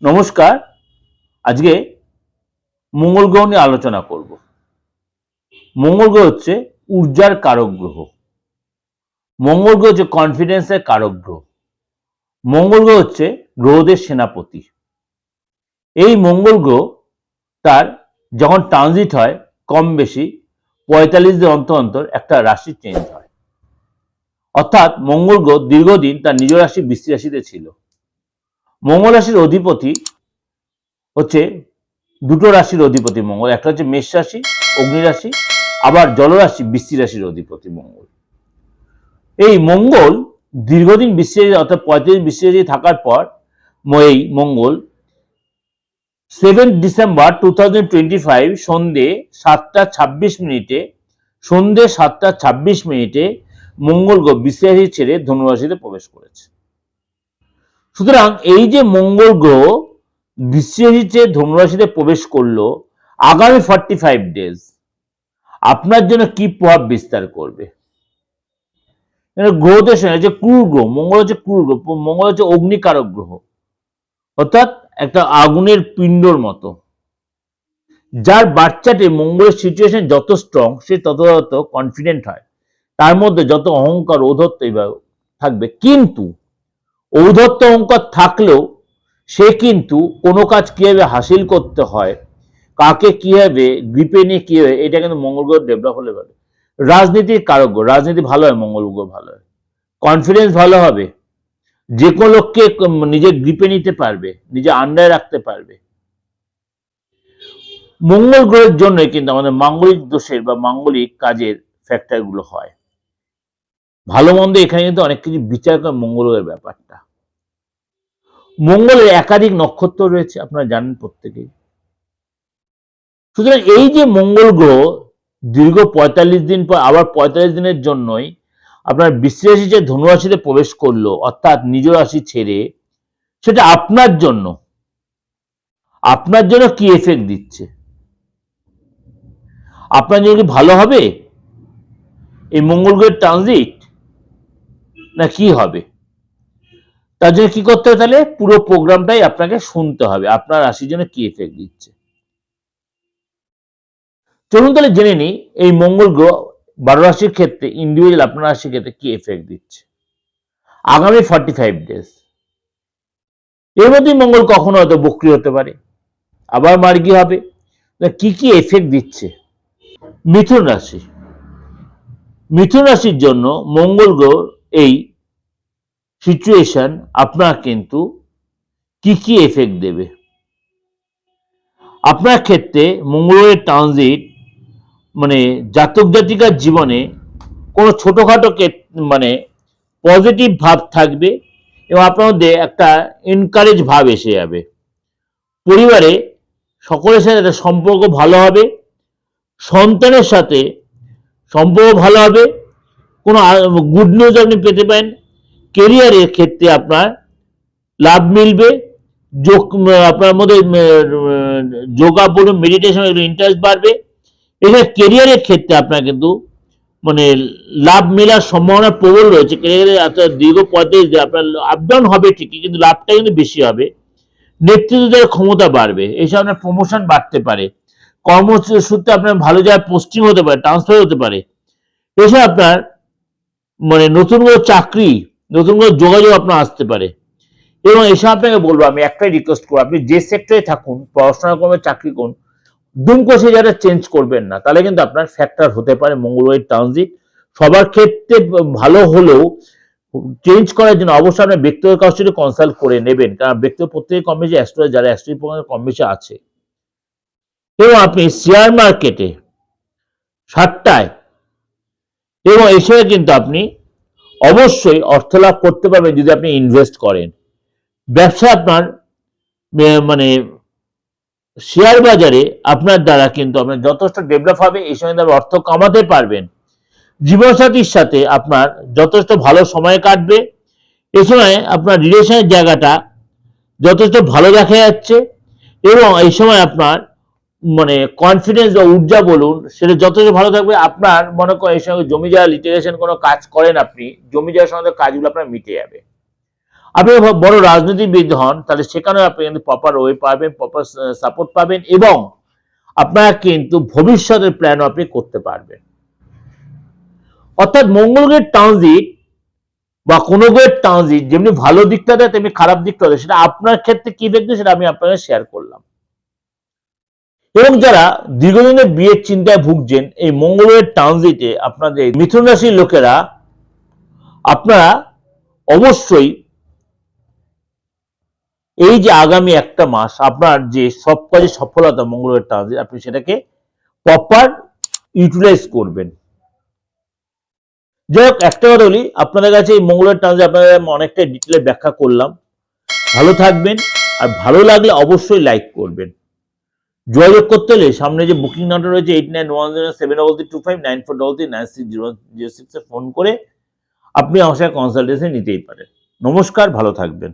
নমস্কার। আজকে মঙ্গল গ্রহ নিয়ে আলোচনা করব। মঙ্গল গ্রহ হচ্ছে ঊর্জার কারক গ্রহ। মঙ্গল গ্রহ হচ্ছে কনফিডেন্সের কারক গ্রহ। মঙ্গল গ্রহ হচ্ছে গ্রহদের সেনাপতি। এই মঙ্গল গ্রহ তার যখন ট্রানজিট হয় কম বেশি ৪৫ দিন অন্তর অন্তর একটা রাশি চেঞ্জ হয়। অর্থাৎ মঙ্গল গ্রহ দীর্ঘদিন তার নিজ রাশি বৃশ্চিক রাশিতে ছিল। মঙ্গল রাশির অধিপতি হচ্ছে দুটো রাশির অধিপতি মঙ্গল, একটা হচ্ছে মেষ রাশি অগ্নি রাশি, আবার জলরাশি বৃশ্চিক রাশির অধিপতি মঙ্গল। এই মঙ্গল দীর্ঘদিন বৃশ্চিক রাশি অর্থাৎ ৩৫ বৃশ্চিক রাশি থাকার পর এই মঙ্গল 7 ডিসেম্বর 2025 সন্ধে 7:26 মঙ্গল গ্রহ বৃশ্চিক রাশি ছেড়ে ধনু রাশিতে প্রবেশ করেছে। সুতরাং এই যে মঙ্গল গ্রহ বৃশ্চিক রাশি ছেড়ে ধনু রাশিতে প্রবেশ করলো, আগামী 45 ডেজ আপনার জন্য কি প্রভাব বিস্তার করবে? গ্রহদের সঙ্গে যে ক্রূর গ্রহ, মঙ্গল হচ্ছে ক্রূর গ্রহ, মঙ্গল হচ্ছে অগ্নিকারক গ্রহ, অর্থাৎ একটা আগুনের পিণ্ডর মতো। যার বাচ্চাতে মঙ্গলের সিচুয়েশন যত স্ট্রং সে তত কনফিডেন্ট হয়, তার মধ্যে যত অহংকার ঔদ্ধত্য থাকবে। কিন্তু ঔদ্ধত্য অহংকার থাকলেও সে কিন্তু কোনো কাজ কিভাবে হাসিল করতে হয়, কাকে কিভাবে গ্রিপে নিয়ে কিভাবে, এটা কিন্তু মঙ্গল গ্রহ ডেভেলপ হলে ভালো। রাজনীতির কারক গ্রহ, রাজনীতি ভালো হয় মঙ্গল গ্রহ ভালো হয়, কনফিডেন্স ভালো হবে, যে কোনো লোককে নিজের গ্রিপে নিতে পারবে, নিজের আন্ডারে রাখতে পারবে। মঙ্গল গ্রহের জন্যই কিন্তু আমাদের মাঙ্গলিক দোষের বা মাঙ্গলিক কাজের ফ্যাক্টরগুলো হয়। ভালো মন্দ এখানে কিন্তু অনেক কিছু বিচার করে মঙ্গল গ্রহের ব্যাপারটা। মঙ্গলের একাধিক নক্ষত্র রয়েছে, আপনারা জানেন প্রত্যেকেই। সুতরাং এই যে মঙ্গল গ্রহ দীর্ঘ ৪৫ দিন পর আবার ৪৫ দিনের জন্যই আপনার বৃশ্চিক রাশি যে ধনু রাশিতে প্রবেশ করলো, অর্থাৎ নিজ রাশি ছেড়ে, সেটা আপনার জন্য কি এফেক্ট দিচ্ছে? আপনার জন্য কি ভালো হবে এই মঙ্গল গ্রহের ট্রানজিট, না কি হবে? তার জন্য কি করতে হবে? তাহলে পুরো প্রোগ্রামটাই আপনাকে শুনতে হবে, আপনার রাশির জন্য কি এফেক্ট দিচ্ছে। চলুন তাহলে জেনে নিই এই মঙ্গল গ্রহ ১২ রাশির ক্ষেত্রে, ইন্ডিভিজুয়াল আপনার রাশির ক্ষেত্রে কি এফেক্ট দিচ্ছে আগামী 45 ডেজ। এর মধ্যেই মঙ্গল কখনো হয়তো বক্রী হতে পারে, আবার মার্গী হবে। কি কি এফেক্ট দিচ্ছে? মিথুন রাশি, মিথুন রাশির জন্য মঙ্গল গ্রহ এই সিচুয়েশন আপনার কিন্তু কি কি এফেক্ট দেবে? আপনার ক্ষেত্রে মঙ্গলের ট্রানজিট জাতক জাতিকার জীবনে কোনো ছোটখাটো পজিটিভ ভাব থাকবে এবং আপনার মধ্যে একটা এনকারেজ ভাব এসে যাবে। পরিবারে সকলের সাথে একটা সম্পর্ক ভালো হবে, সন্তানের সাথে সম্পর্ক ভালো হবে, কোনো গুড নিউজ আপনি পেতে পারেন। কেরিয়ারের ক্ষেত্রে আপনার লাভ মিলবে, আপনার মধ্যে যোগা বলুন, মেডিটেশন, ইন্টারেস্ট বাড়বে। এখানে কেরিয়ারের ক্ষেত্রে আপনার কিন্তু লাভ মেলার সম্ভাবনা প্রবল রয়েছে। কেরিয়ারে দীর্ঘ ৩৫ দিন আপনার আপ ডাউন হবে ঠিকই, কিন্তু লাভটা কিন্তু বেশি হবে। নেতৃত্ব দেওয়ার ক্ষমতা বাড়বে, এইসব আপনার প্রমোশন বাড়তে পারে, কর্মসূত্রে আপনার ভালো জায়গায় পোস্টিং হতে পারে, ট্রান্সফার হতে পারে। এসব আপনার নতুন কোনো চাকরি, নতুন কোনো যোগাযোগ আপনার আসতে পারে। এবং এসব আপনাকে বলবো, আমি একটাই রিকোয়েস্ট করবো, আপনি যে সেক্টরে থাকুন, পড়াশোনা করবেন, চাকরি করুন, দুম কষে যারা চেঞ্জ করবেন না, তাহলে কিন্তু আপনার ফ্যাক্টর হতে পারে মঙ্গলের ট্রানজিট। সবার ক্ষেত্রে ভালো হলেও চেঞ্জ করার জন্য অবশ্যই আপনার ব্যক্তিগত কারোর সাথে কনসাল্ট করে নেবেন, কারণ ব্যক্তিগত প্রত্যেকের কম বেশি অ্যাস্ট্রোলজি, যারা অ্যাস্ট্রোলজি প্রোগ্রামে কম বেশি আছে। এবং আপনি শেয়ার মার্কেটে 7টায় এবং এসে কিন্তু আপনি অবশ্যই অর্থ লাভ করতে পারবেন যদি আপনি ইনভেস্ট করেন। ব্যবসা আপনার শেয়ার বাজারে আপনার দ্বারা কিন্তু আপনার যথেষ্ট ডেভেলপ হবে, এই সময় আপনি অর্থ কামাতে পারবেন। জীবনসাথীর সাথে আপনার যথেষ্ট ভালো সময় কাটবে। এই সময় আপনার রিলেশনের জায়গাটা যথেষ্ট ভালো দেখা যাচ্ছে এবং এই সময় আপনার কনফিডেন্স বা ঊর্জা বলুন, সেটা যথেষ্ট ভালো থাকবে। আপনার মনে করেন এই সঙ্গে জমি জায়গা লিটিগেশন কোনো কাজ করেন, আপনি জমি জায়গার সঙ্গে কাজগুলো আপনার মিটে যাবে। আপনি বড় রাজনীতিবিদ হন, তাহলে সেখানেও আপনি কিন্তু প্রপার ওয়ে পাবেন, প্রপার সাপোর্ট পাবেন, এবং আপনার কিন্তু ভবিষ্যতের প্ল্যানও আপনি করতে পারবেন। অর্থাৎ মঙ্গল গ্রহের ট্রানজিট বা কোনো গ্রহের ট্রানজিট যেমনি ভালো দিকটা দেয় তেমনি খারাপ দিকটা দেয়, সেটা আপনার ক্ষেত্রে কি দেখবে সেটা আমি আপনাকে শেয়ার করলাম। এবং যারা দীর্ঘদিনের বিয়ের চিন্তায় ভুগছেন, এই মঙ্গল গ্রহের ট্রানজিটে আপনাদের মিথুন রাশির লোকেরা, আপনারা অবশ্যই এই যে আগামী একটা মাস আপনার যে সব কাজে সফলতা মঙ্গল গ্রহের ট্রানজিট, আপনি সেটাকে প্রপার ইউটিলাইজ করবেন। যাই হোক, একটা কথা বলি, আপনাদের কাছে এই মঙ্গলের ট্রানজিট আপনাদের অনেকটা ডিটেলে ব্যাখ্যা করলাম। ভালো থাকবেন, আর ভালো লাগলে অবশ্যই লাইক করবেন। যোগাযোগ করতে হলে সামনে যে বুকিং নাম্বার রয়েছে 8910732594339606 ফোন করে আপনি আমার সাথে কনসালটেশন নিতেই পারেন। নমস্কার, ভালো থাকবেন।